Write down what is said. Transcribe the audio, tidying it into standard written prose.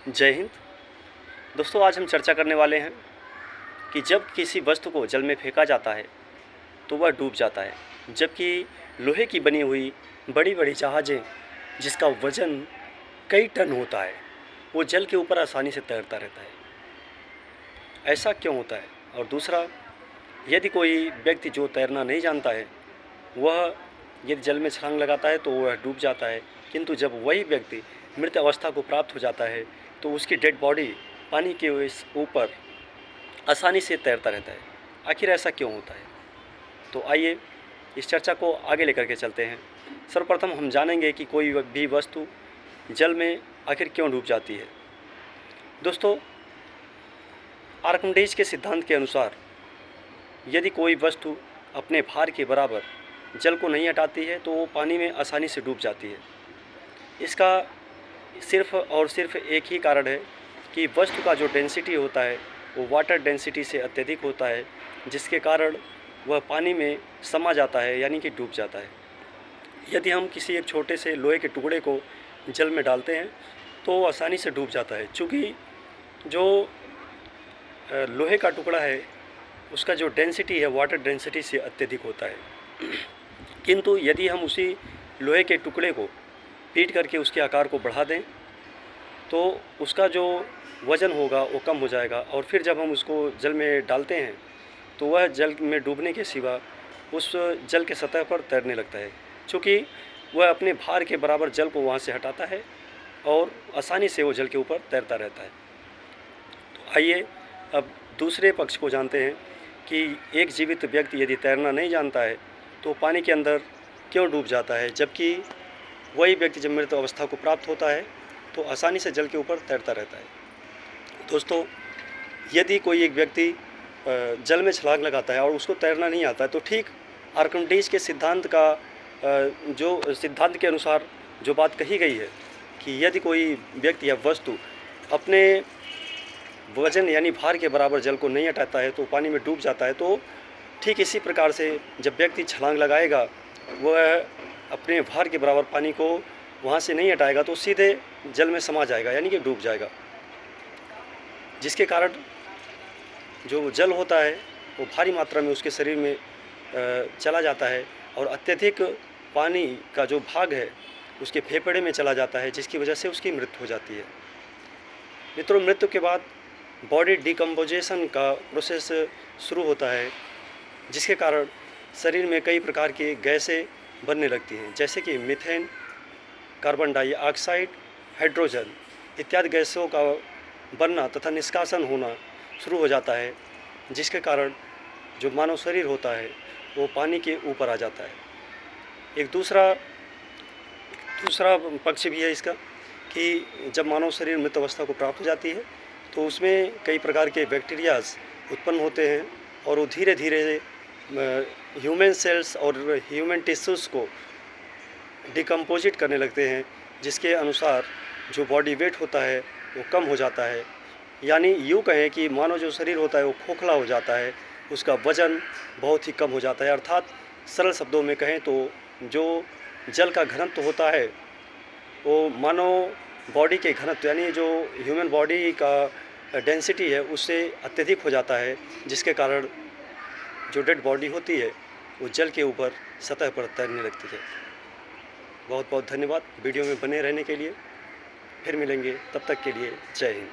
जय हिंद। दोस्तों, आज हम चर्चा करने वाले हैं कि जब किसी वस्तु को जल में फेंका जाता है तो वह डूब जाता है, जबकि लोहे की बनी हुई बड़ी बड़ी जहाज़ें जिसका वज़न कई टन होता है वो जल के ऊपर आसानी से तैरता रहता है। ऐसा क्यों होता है? और दूसरा, यदि कोई व्यक्ति जो तैरना नहीं जानता है वह यदि जल में छलांग लगाता है तो वह डूब जाता है, किंतु जब वही व्यक्ति मृत अवस्था को प्राप्त हो जाता है तो उसकी डेड बॉडी पानी के ऊपर आसानी से तैरता रहता है। आखिर ऐसा क्यों होता है? तो आइए इस चर्चा को आगे लेकर के चलते हैं। सर्वप्रथम हम जानेंगे कि कोई भी वस्तु जल में आखिर क्यों डूब जाती है। दोस्तों, आर्किमिडीज के सिद्धांत के अनुसार यदि कोई वस्तु अपने भार के बराबर जल को नहीं हटाती है तो वो पानी में आसानी से डूब जाती है। इसका सिर्फ और सिर्फ एक ही कारण है कि वस्तु का जो डेंसिटी होता है वो वाटर डेंसिटी से अत्यधिक होता है, जिसके कारण वह पानी में समा जाता है, यानी कि डूब जाता है। यदि हम किसी एक छोटे से लोहे के टुकड़े को जल में डालते हैं तो वो आसानी से डूब जाता है, चूँकि जो लोहे का टुकड़ा है उसका जो डेंसिटी है वाटर डेंसिटी से अत्यधिक होता है। किंतु यदि हम उसी लोहे के टुकड़े को पीट करके उसके आकार को बढ़ा दें तो उसका जो वज़न होगा वो कम हो जाएगा, और फिर जब हम उसको जल में डालते हैं तो वह जल में डूबने के सिवा उस जल के सतह पर तैरने लगता है, क्योंकि वह अपने भार के बराबर जल को वहाँ से हटाता है और आसानी से वो जल के ऊपर तैरता रहता है। तो आइए अब दूसरे पक्ष को जानते हैं कि एक जीवित व्यक्ति यदि तैरना नहीं जानता है तो पानी के अंदर क्यों डूब जाता है, जबकि वही व्यक्ति जब मृत अवस्था को प्राप्त होता है तो आसानी से जल के ऊपर तैरता रहता है। दोस्तों, यदि कोई एक व्यक्ति जल में छलांग लगाता है और उसको तैरना नहीं आता है तो ठीक आर्किमिडीज के सिद्धांत का जो सिद्धांत के अनुसार जो बात कही गई है कि यदि कोई व्यक्ति या वस्तु अपने वजन यानी भार के बराबर जल को नहीं हटाता है तो पानी में डूब जाता है, तो ठीक इसी प्रकार से जब व्यक्ति छलांग लगाएगा वह अपने भार के बराबर पानी को वहाँ से नहीं हटाएगा तो सीधे जल में समा जाएगा, यानी कि डूब जाएगा, जिसके कारण जो जल होता है वो भारी मात्रा में उसके शरीर में चला जाता है और अत्यधिक पानी का जो भाग है उसके फेफड़े में चला जाता है, जिसकी वजह से उसकी मृत्यु हो जाती है। मित्रों, मृत्यु के बाद बॉडी डिकम्पोजिशन का प्रोसेस शुरू होता है, जिसके कारण शरीर में कई प्रकार की गैसें बनने लगती हैं, जैसे कि मीथेन, कार्बन डाइऑक्साइड, हाइड्रोजन इत्यादि गैसों का बनना तथा निष्कासन होना शुरू हो जाता है, जिसके कारण जो मानव शरीर होता है वो पानी के ऊपर आ जाता है। एक दूसरा पक्ष भी है इसका कि जब मानव शरीर मृत अवस्था को प्राप्त हो जाती है तो उसमें कई प्रकार के बैक्टीरियाज उत्पन्न होते हैं और वो धीरे धीरे ह्यूमन सेल्स और ह्यूमन टिश्यूज़ को डिकम्पोजिट करने लगते हैं, जिसके अनुसार जो बॉडी वेट होता है वो कम हो जाता है। यानी यूँ कहें कि मानव जो शरीर होता है वो खोखला हो जाता है, उसका वज़न बहुत ही कम हो जाता है। अर्थात सरल शब्दों में कहें तो जो जल का घनत्व होता है वो मानव बॉडी के घनत्व यानी जो ह्यूमन बॉडी का डेंसिटी है उससे अत्यधिक हो जाता है, जिसके कारण जो डेड बॉडी होती है वो जल के ऊपर सतह पर तैरने लगती है। बहुत बहुत धन्यवाद वीडियो में बने रहने के लिए। फिर मिलेंगे, तब तक के लिए जय हिंद।